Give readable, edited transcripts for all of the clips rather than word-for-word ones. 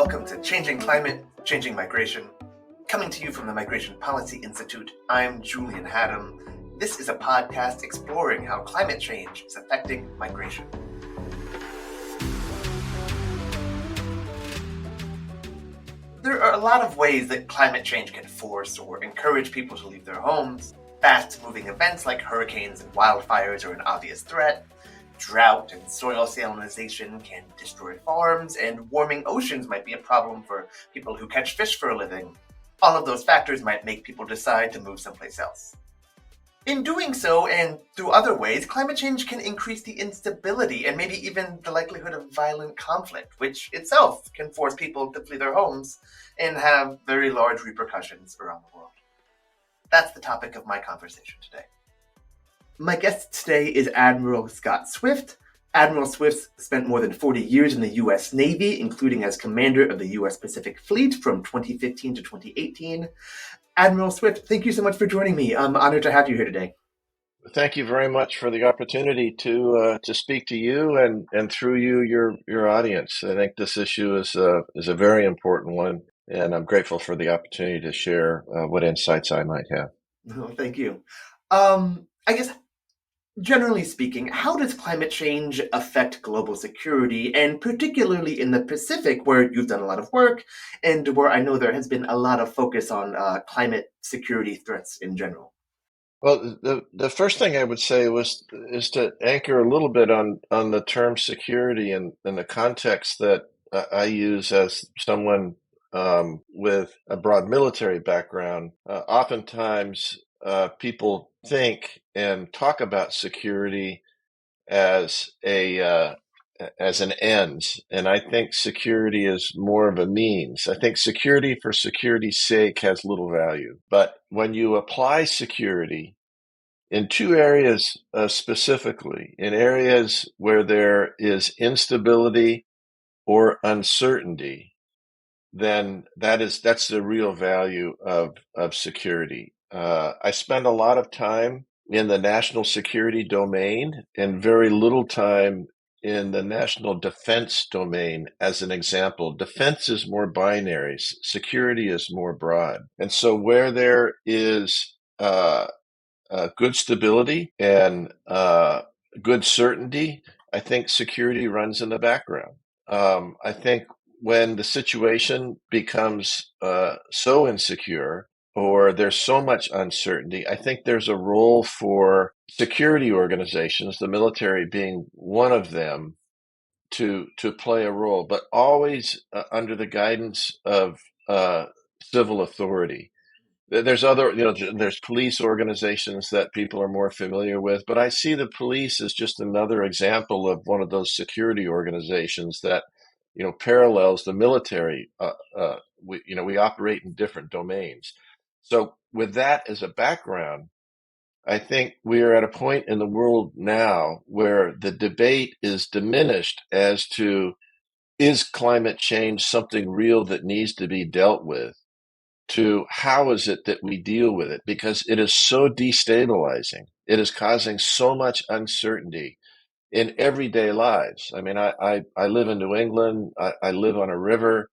welcome to Changing Climate, Changing Migration. Coming to you from the Migration Policy Institute, I'm Julian Haddam. This is a podcast exploring how climate change is affecting migration. There are a lot of ways that climate change can force or encourage people to leave their homes. Fast-moving events like hurricanes and wildfires are an obvious threat. Drought and soil salinization can destroy farms, and warming oceans might be a problem for people who catch fish for a living. All of those factors might make people decide to move someplace else. In doing so, and through other ways, climate change can increase the instability and maybe even the likelihood of violent conflict, which itself can force people to flee their homes and have very large repercussions around the world. That's the topic of my conversation today. My guest today is Admiral Scott Swift. Admiral Swift spent more than 40 years in the U.S. Navy, including as commander of the U.S. Pacific Fleet from 2015 to 2018. Admiral Swift, thank you so much for joining me. I'm honored to have you here today. Thank you very much for the opportunity to speak to you and through you, your audience. I think this issue is a very important one, and I'm grateful for the opportunity to share what insights I might have. Oh, thank you. I guess, generally speaking, how does climate change affect global security, and particularly in the Pacific, where you've done a lot of work and where I know there has been a lot of focus on climate security threats in general? Well, the first thing I would say is to anchor a little bit on the term security and the context that I use as someone with a broad military background. Oftentimes, people think and talk about security as an end, and I think security is more of a means. I think security for security's sake has little value, but when you apply security in two areas specifically, in areas where there is instability or uncertainty, then that's the real value of security. I spend a lot of time in the national security domain and very little time in the national defense domain. As an example, defense is more binary, security is more broad. And so where there is good stability and good certainty, I think security runs in the background. I think when the situation becomes so insecure or there's so much uncertainty, I think there's a role for security organizations, the military being one of them, to play a role, but always under the guidance of civil authority. There's other, there's police organizations that people are more familiar with, but I see the police as just another example of one of those security organizations that, parallels the military. We operate in different domains. So with that as a background, I think we are at a point in the world now where the debate is diminished as to, is climate change something real that needs to be dealt with, to how is it that we deal with it? Because it is so destabilizing. It is causing so much uncertainty in everyday lives. I mean, I live in New England. I live on a river.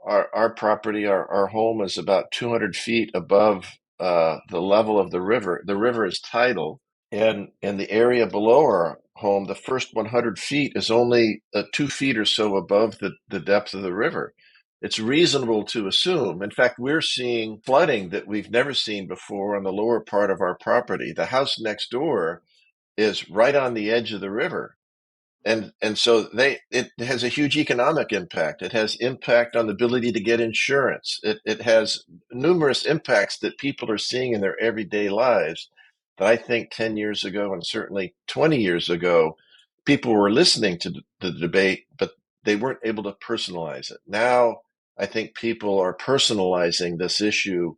Our property, our home is about 200 feet above the level of the river. The river is tidal, and in the area below our home, the first 100 feet is only 2 feet or so above the depth of the river. It's reasonable to assume. In fact, we're seeing flooding that we've never seen before on the lower part of our property. The house next door is right on the edge of the river. And so it has a huge economic impact. It has impact on the ability to get insurance. It has numerous impacts that people are seeing in their everyday lives that I think 10 years ago and certainly 20 years ago, people were listening to the debate, but they weren't able to personalize it. Now, I think people are personalizing this issue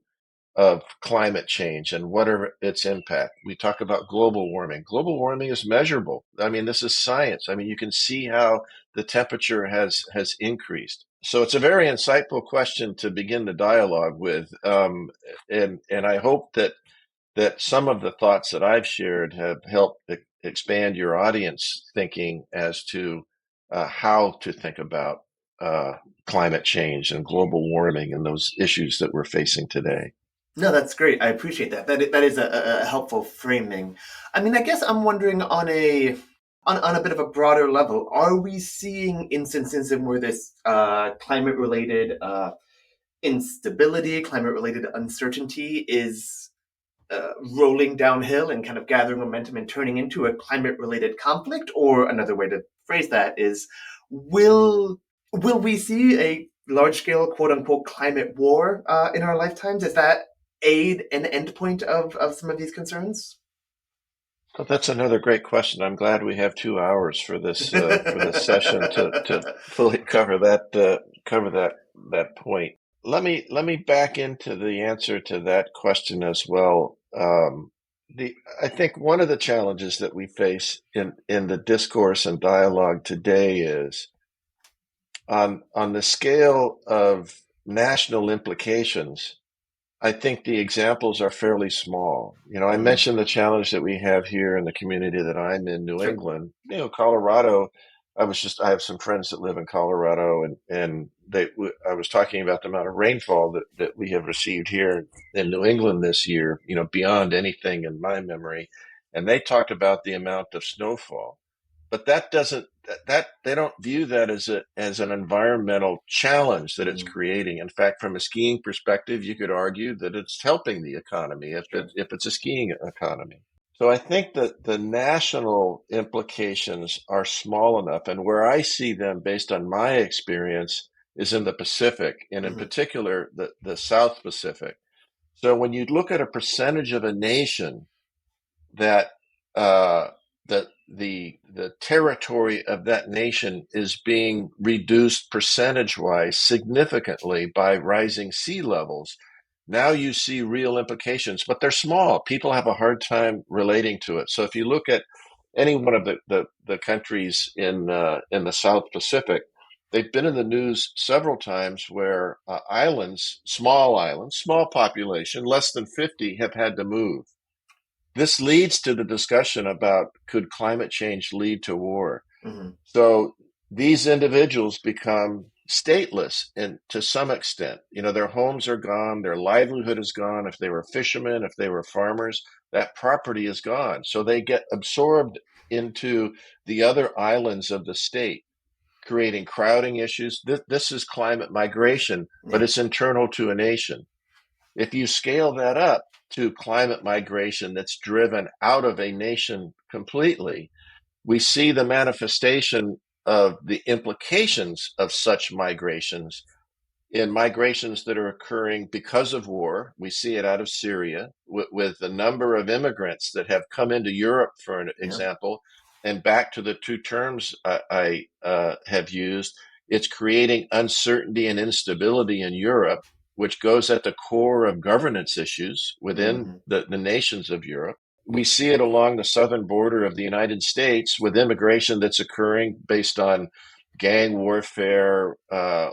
of climate change and whatever its impact. We talk about global warming. Global warming is measurable. I mean, this is science. I mean, you can see how the temperature has increased. So it's a very insightful question to begin the dialogue with. And I hope that some of the thoughts that I've shared have helped expand your audience thinking as to how to think about climate change and global warming and those issues that we're facing today. No, that's great. I appreciate that. That is a helpful framing. I mean, I guess I'm wondering on a bit of a broader level, are we seeing instances in where this climate related instability, climate related uncertainty is rolling downhill and kind of gathering momentum and turning into a climate related conflict? Or another way to phrase that is, will will we see a large scale quote unquote climate war in our lifetimes? Is that aid an endpoint of some of these concerns? So that's another great question. I'm glad we have 2 hours for this session to fully cover that point. Let me back into the answer to that question as well. I think one of the challenges that we face in the discourse and dialogue today is on the scale of national implications. I think the examples are fairly small. I Mm, mentioned the challenge that we have here in the community that I'm in, New sure. England. Colorado. I have some friends that live in Colorado, and I was talking about the amount of rainfall that we have received here in New England this year. Beyond anything in my memory, and they talked about the amount of snowfall, but that doesn't that they don't view that as an environmental challenge that it's Mm, creating. In fact, from a skiing perspective, you could argue that it's helping the economy sure. if it's a skiing economy. So I think that the national implications are small enough, and where I see them based on my experience is in the Pacific, and in Hmm. particular the South Pacific. So when you look at a percentage of a nation that uh, that the territory of that nation is being reduced percentage wise significantly by rising sea levels. Now you see real implications, but they're small. People have a hard time relating to it. So if you look at any one of the countries in the South Pacific, they've been in the news several times where islands, small population, less than 50, have had to move. This leads to the discussion about could climate change lead to war? Hmm. So these individuals become stateless and to some extent. Their homes are gone, their livelihood is gone. If they were fishermen, if they were farmers, that property is gone. So they get absorbed into the other islands of the state, creating crowding issues. This is climate migration, but Yeah. it's internal to a nation. If you scale that up to climate migration that's driven out of a nation completely, we see the manifestation of the implications of such migrations in migrations that are occurring because of war. We see it out of Syria with the number of immigrants that have come into Europe, for an Yeah. example, and back to the two terms I have used. It's creating uncertainty and instability in Europe, which goes at the core of governance issues within Hmm. the nations of Europe. We see it along the southern border of the United States with immigration that's occurring based on gang warfare,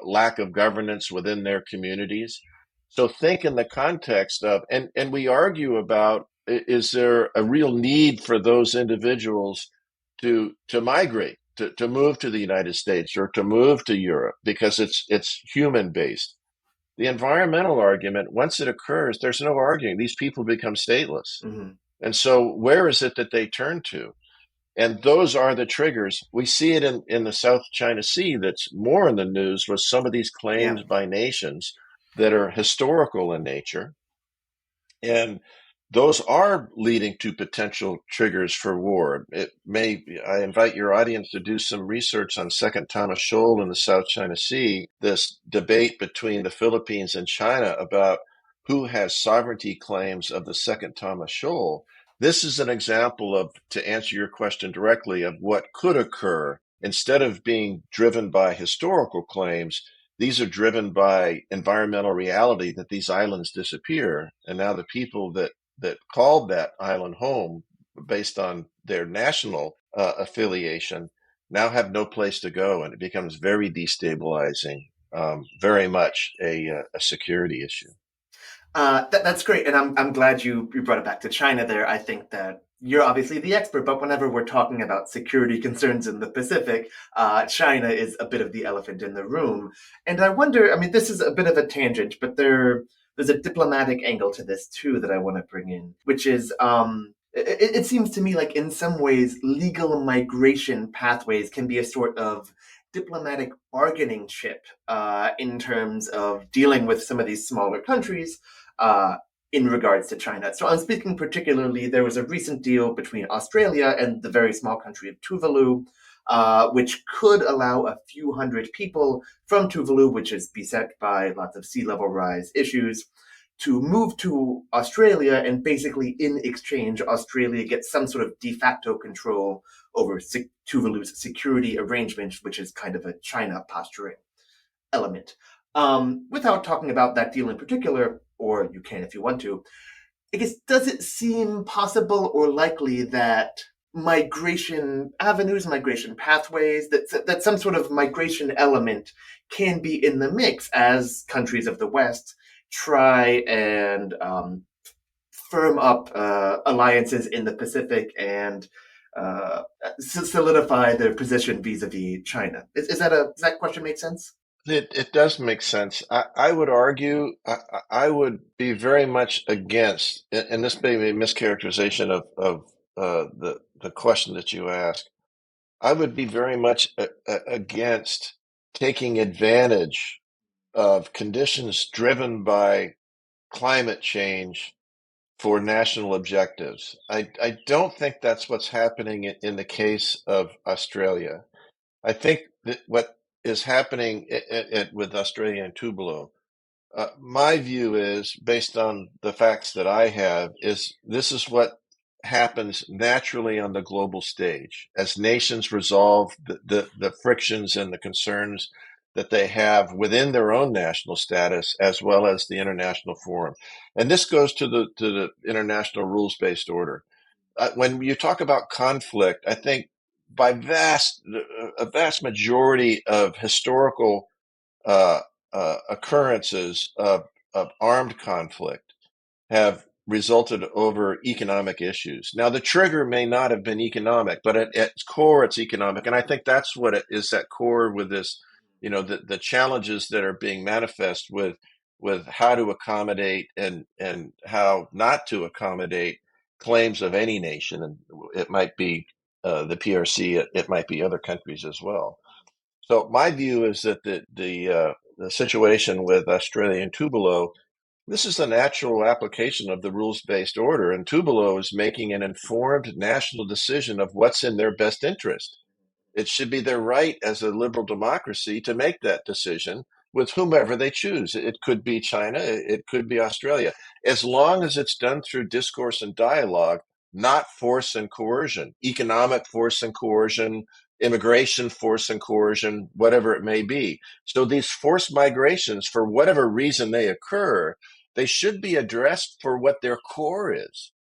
lack of governance within their communities. So think in the context of, and we argue about, is there a real need for those individuals to migrate, to move to the United States or to move to Europe because it's human based. The environmental argument, once it occurs, there's no arguing. These people become stateless. Hmm. And so where is it that they turn to? And those are the triggers. We see it in the South China Sea that's more in the news with some of these Yeah. claims by nations that are historical in nature. And those are leading to potential triggers for war. I invite your audience to do some research on Second Thomas Shoal in the South China Sea, this debate between the Philippines and China about who has sovereignty claims of the Second Thomas Shoal. This is an example of, to answer your question directly, of what could occur instead of being driven by historical claims. These are driven by environmental reality that these islands disappear. And now the people that called that island home based on their national affiliation now have no place to go. And it becomes very destabilizing, very much a security issue. That's great, and I'm glad you brought it back to China there. I think that you're obviously the expert, but whenever we're talking about security concerns in the Pacific, China is a bit of the elephant in the room. And I wonder, I mean, this is a bit of a tangent, but there's a diplomatic angle to this too that I want to bring in, which is it seems to me like in some ways legal migration pathways can be a sort of diplomatic bargaining chip in terms of dealing with some of these smaller countries. In regards to China. So I'm speaking particularly, there was a recent deal between Australia and the very small country of Tuvalu, which could allow a few hundred people from Tuvalu, which is beset by lots of sea level rise issues, to move to Australia, and basically in exchange, Australia gets some sort of de facto control over Tuvalu's security arrangements, which is kind of a China posturing element. Without talking about that deal in particular, or you can if you want to, I guess, does it seem possible or likely that migration avenues, migration pathways, that some sort of migration element can be in the mix as countries of the West try and firm up alliances in the Pacific and solidify their position vis-a-vis China? Does that question make sense? It does make sense. I would argue, I would be very much against, and this may be a mischaracterization of the question that you asked. I would be very much against taking advantage of conditions driven by climate change for national objectives. I don't think that's what's happening in the case of Australia. I think that what is happening with Australia and Tuvalu, my view is, based on the facts that I have, is this is what happens naturally on the global stage as nations resolve the frictions and the concerns that they have within their own national status as well as the international forum. And this goes to the international rules-based order. When you talk about conflict, I think by a vast majority of historical uh, occurrences of armed conflict have resulted over economic issues. Now, the trigger may not have been economic, but at its core, it's economic. And I think that's what it is at core with this, the challenges that are being manifest with how to accommodate and how not to accommodate claims of any nation. And it might be the PRC, it might be other countries as well. So my view is that the situation with Australia and Tuvalu, this is a natural application of the rules-based order, and Tuvalu is making an informed national decision of what's in their best interest. It should be their right as a liberal democracy to make that decision with whomever they choose. It could be China, it could be Australia, as long as it's done through discourse and dialogue, not force and coercion, economic force and coercion, immigration force and coercion, whatever it may be. So these forced migrations, for whatever reason they occur, they should be addressed for what their core is.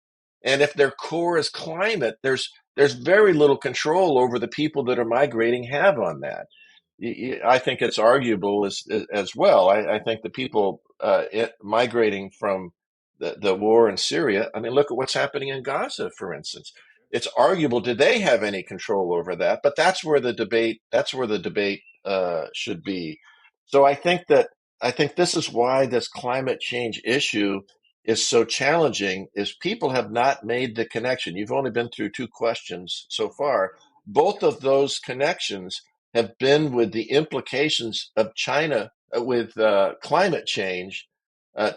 And if their core is climate, there's very little control over the people that are migrating have on that. I think it's arguable as well. I think the people migrating from the war in Syria. I mean, look at what's happening in Gaza, for instance. It's arguable. Did they have any control over that? But that's where the debate. That's where the debate should be. So I think this is why this climate change issue is so challenging. Is people have not made the connection. You've only been through two questions so far. Both of those connections have been with the implications of China with climate change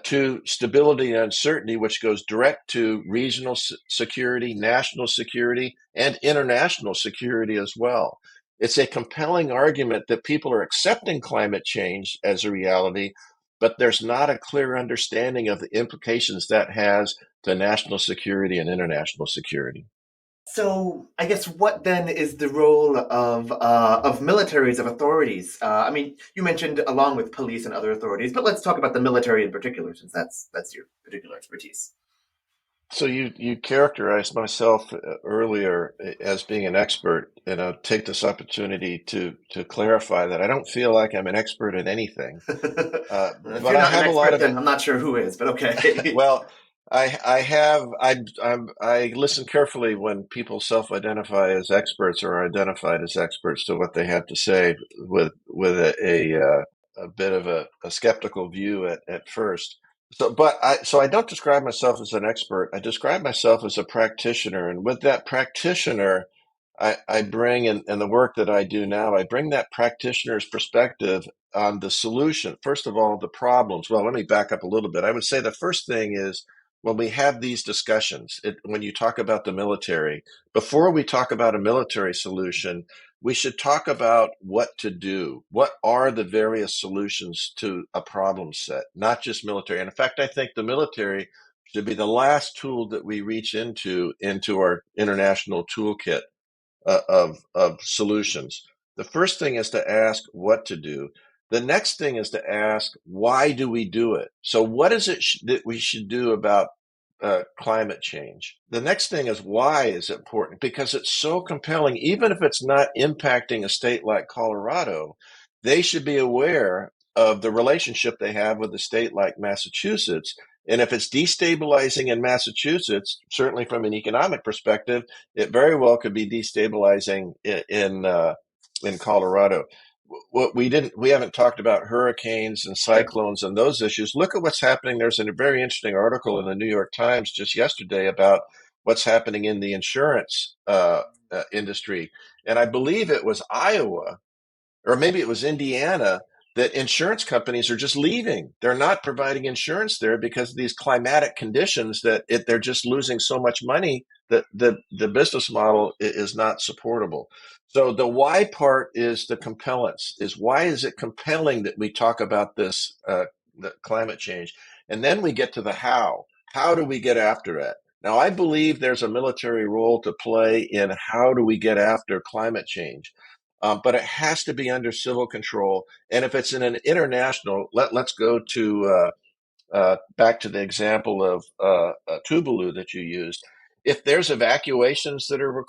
to stability and uncertainty, which goes direct to regional security, national security, and international security as well. It's a compelling argument that people are accepting climate change as a reality, but there's not a clear understanding of the implications that has to national security and international security. So I guess what then is the role of militaries, of authorities? I mean, you mentioned along with police and other authorities, but let's talk about the military in particular, since that's your particular expertise. So you characterized myself earlier as being an expert, and I'll take this opportunity to clarify that I don't feel like I'm an expert at anything, If but you're I not an have a lot expert, of then I'm not sure who is, but okay. well, I listen carefully when people self-identify as experts or are identified as experts to what they have to say with a bit of a skeptical view at first. So I don't describe myself as an expert. I describe myself as a practitioner, and with that practitioner, I bring in the work that I do now, I bring that practitioner's perspective on the solution. First of all, the problems. Well, let me back up a little bit. I would say the first thing is when we have these discussions, when you talk about the military, before we talk about a military solution, we should talk about what to do. What are the various solutions to a problem set, not just military. And in fact, I think the military should be the last tool that we reach into our international toolkit of solutions. The first thing is to ask what to do. The next thing is to ask, why do we do it? So what is it that we should do about climate change? The next thing is, why is it important? Because it's so compelling, even if it's not impacting a state like Colorado, they should be aware of the relationship they have with a state like Massachusetts. And if it's destabilizing in Massachusetts, certainly from an economic perspective, it very well could be destabilizing in Colorado. What we haven't talked about hurricanes and cyclones and those issues. Look at what's happening. There's a very interesting article in the New York Times just yesterday about what's happening in the insurance industry, and I believe it was Iowa or maybe it was Indiana, that insurance companies are just leaving. They're not providing insurance there because of these climatic conditions that they're just losing so much money that the business model is not supportable. So the why part is the compellence, is why is it compelling that we talk about this the climate change? And then we get to the how. How do we get after it? Now, I believe there's a military role to play in how do we get after climate change, but it has to be under civil control. And if it's in an international, let's go to back to the example of Tuvalu that you used. If there's evacuations that are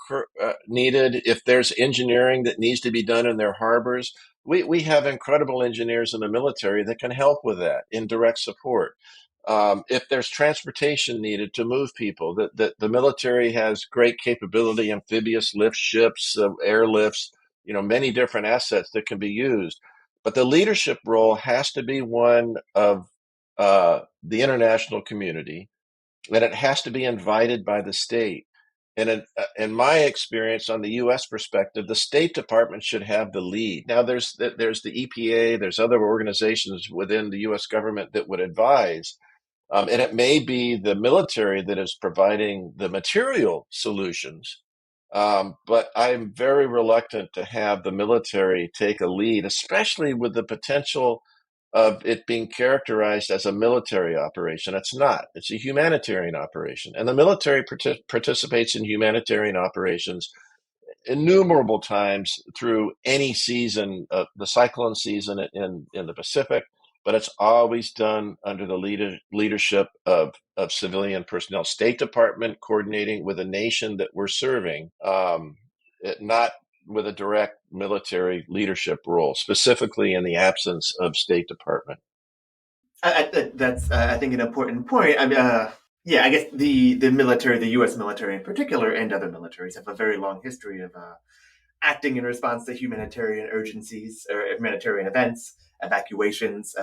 needed, if there's engineering that needs to be done in their harbors, we have incredible engineers in the military that can help with that in direct support. If there's transportation needed to move people, the military has great capability, amphibious lift ships, airlifts, many different assets that can be used. But the leadership role has to be one of the international community, and it has to be invited by the state. And in my experience, on the U.S. perspective, the State Department should have the lead. Now, there's the EPA, there's other organizations within the U.S. government that would advise, and it may be the military that is providing the material solutions. But I'm very reluctant to have the military take a lead, especially with the potential of it being characterized as a military operation. It's not. It's a humanitarian operation. And the military participates in humanitarian operations innumerable times through any season, the cyclone season in the Pacific, but it's always done under the leadership of civilian personnel. State Department coordinating with a nation that we're serving, not with a direct military leadership role, specifically in the absence of State Department. That's I think an important point. Yeah, I guess the military, the U.S. military in particular, and other militaries have a very long history of acting in response to humanitarian urgencies or humanitarian events, evacuations,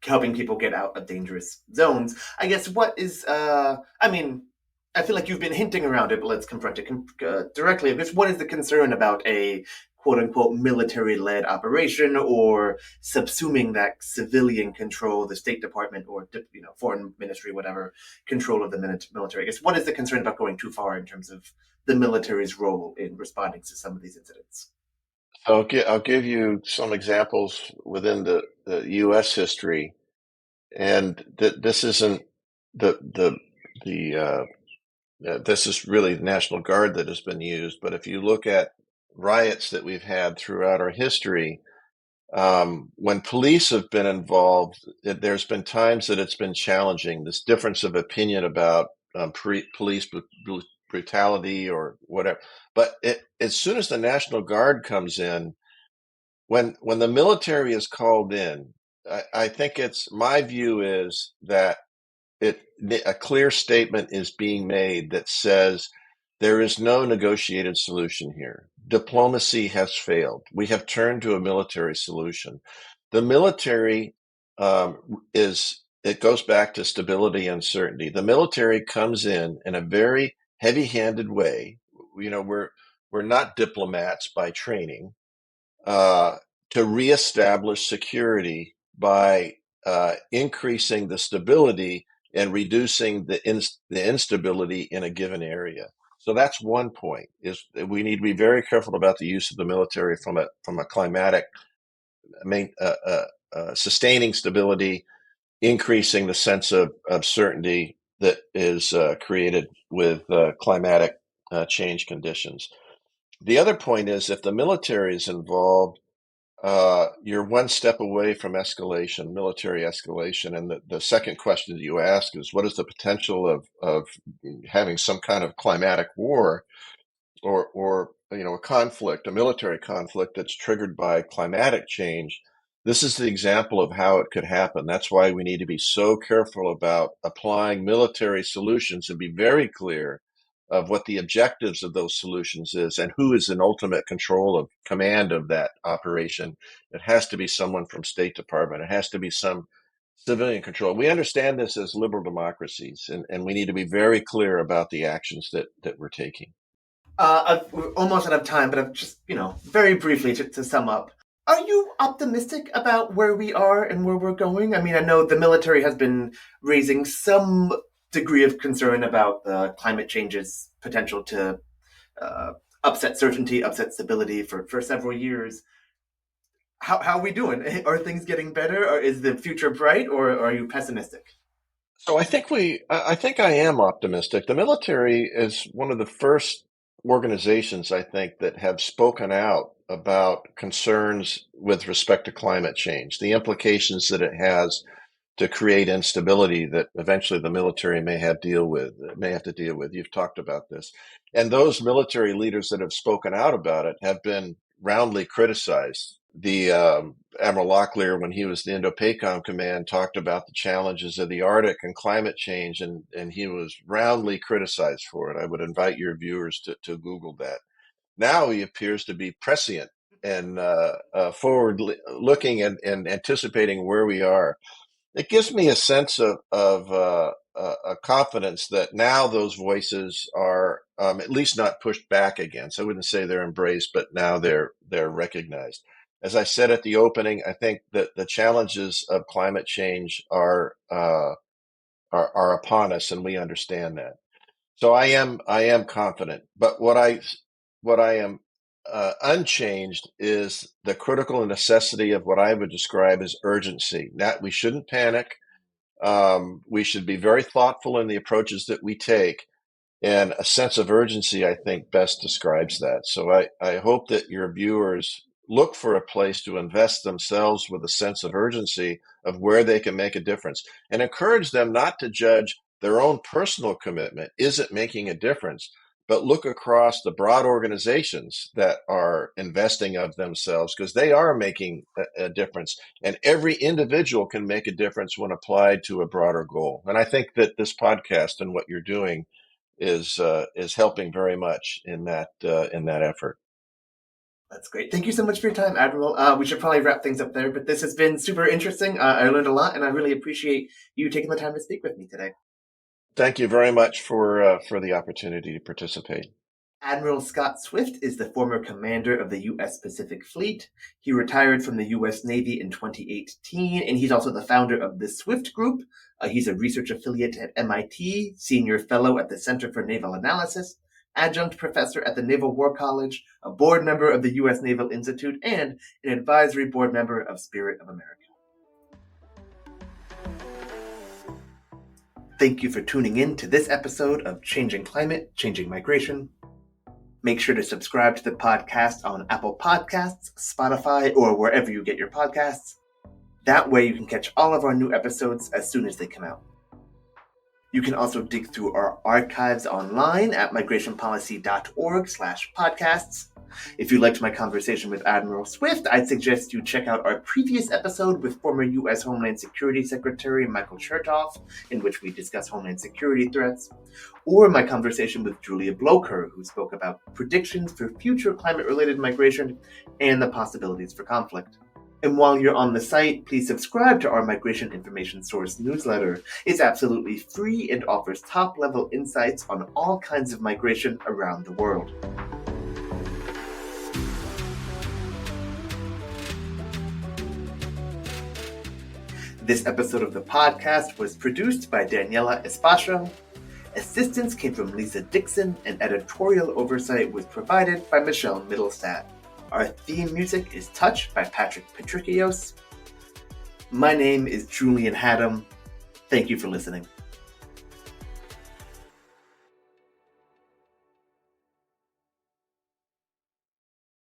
helping people get out of dangerous zones. I guess what is, I mean, I feel like you've been hinting around it, but let's confront it directly. I guess what is the concern about a quote unquote military led operation or subsuming that civilian control, the State Department or foreign ministry, whatever control of the military? I guess what is the concern about going too far in terms of the military's role in responding to some of these incidents? I'll give you some examples within the U.S. history, and this isn't the the this is really the National Guard that has been used. But if you look at riots that we've had throughout our history, when police have been involved, there's been times that it's been challenging. This difference of opinion about police brutality or whatever. But as soon as the National Guard comes in, when the military is called in, I think it's my view is that a clear statement is being made that says there is no negotiated solution here. Diplomacy has failed. We have turned to a military solution. The military it goes back to stability and uncertainty. The military comes in a very heavy-handed way. We're not diplomats by training, to reestablish security by increasing the stability and reducing the instability in a given area. So that's one point: is we need to be very careful about the use of the military from a climatic, sustaining stability, increasing the sense of certainty that is created with climatic change conditions. The other point is, if the military is involved, you're one step away from escalation, military escalation. And the second question that you ask is, what is the potential of having some kind of climatic war, or a conflict, a military conflict that's triggered by climatic change? This is the example of how it could happen. That's why we need to be so careful about applying military solutions and be very clear of what the objectives of those solutions is and who is in ultimate control of command of that operation. It has to be someone from State Department. It has to be some civilian control. We understand this as liberal democracies, and we need to be very clear about the actions that we're taking. We're almost out of time, but I've just, very briefly to sum up. Are you optimistic about where we are and where we're going? I mean, I know the military has been raising some degree of concern about climate change's potential to uh, upset certainty, upset stability for several years. How are we doing? Are things getting better, or is the future bright, or are you pessimistic? So I think I am optimistic. The military is one of the first organizations, I think, that have spoken out about concerns with respect to climate change, the implications that it has to create instability that eventually the military may have to deal with. You've talked about this. And those military leaders that have spoken out about it have been roundly criticized. The Admiral Locklear, when he was the Indo-PACOM command, talked about the challenges of the Arctic and climate change, and he was roundly criticized for it. I would invite your viewers to Google that. Now he appears to be prescient and forward looking and anticipating where we are. It gives me a sense of a confidence that now those voices are at least not pushed back against. I wouldn't say they're embraced, but now they're recognized. As I said at the opening, I think that the challenges of climate change are upon us, and we understand that. So I am confident. But what I am unchanged is the critical necessity of what I would describe as urgency. That we shouldn't panic. We should be very thoughtful in the approaches that we take. And a sense of urgency, I think, best describes that. So I hope that your viewers look for a place to invest themselves with a sense of urgency of where they can make a difference, and encourage them not to judge their own personal commitment. Is it making a difference? But look across the broad organizations that are investing of themselves, because they are making a difference. And every individual can make a difference when applied to a broader goal. And I think that this podcast and what you're doing is helping very much in that effort. That's great. Thank you so much for your time, Admiral. We should probably wrap things up there, but this has been super interesting. I learned a lot, and I really appreciate you taking the time to speak with me today. Thank you very much for the opportunity to participate. Admiral Scott Swift is the former commander of the U.S. Pacific Fleet. He retired from the U.S. Navy in 2018, and he's also the founder of the Swift Group. He's a research affiliate at MIT, senior fellow at the Center for Naval Analysis, adjunct professor at the Naval War College, a board member of the U.S. Naval Institute, and an advisory board member of Spirit of America. Thank you for tuning in to this episode of Changing Climate, Changing Migration. Make sure to subscribe to the podcast on Apple Podcasts, Spotify, or wherever you get your podcasts. That way you can catch all of our new episodes as soon as they come out. You can also dig through our archives online at migrationpolicy.org/podcasts. If you liked my conversation with Admiral Swift, I'd suggest you check out our previous episode with former U.S. Homeland Security Secretary Michael Chertoff, in which we discuss Homeland Security threats, or my conversation with Julia Blocher, who spoke about predictions for future climate-related migration and the possibilities for conflict. And while you're on the site, please subscribe to our Migration Information Source newsletter. It's absolutely free and offers top-level insights on all kinds of migration around the world. This episode of the podcast was produced by Daniela Espacio. Assistance came from Lisa Dixon, and editorial oversight was provided by Michelle Middlestat. Our theme music is Touch by Patrick Patricios. My name is Julian Haddam. Thank you for listening.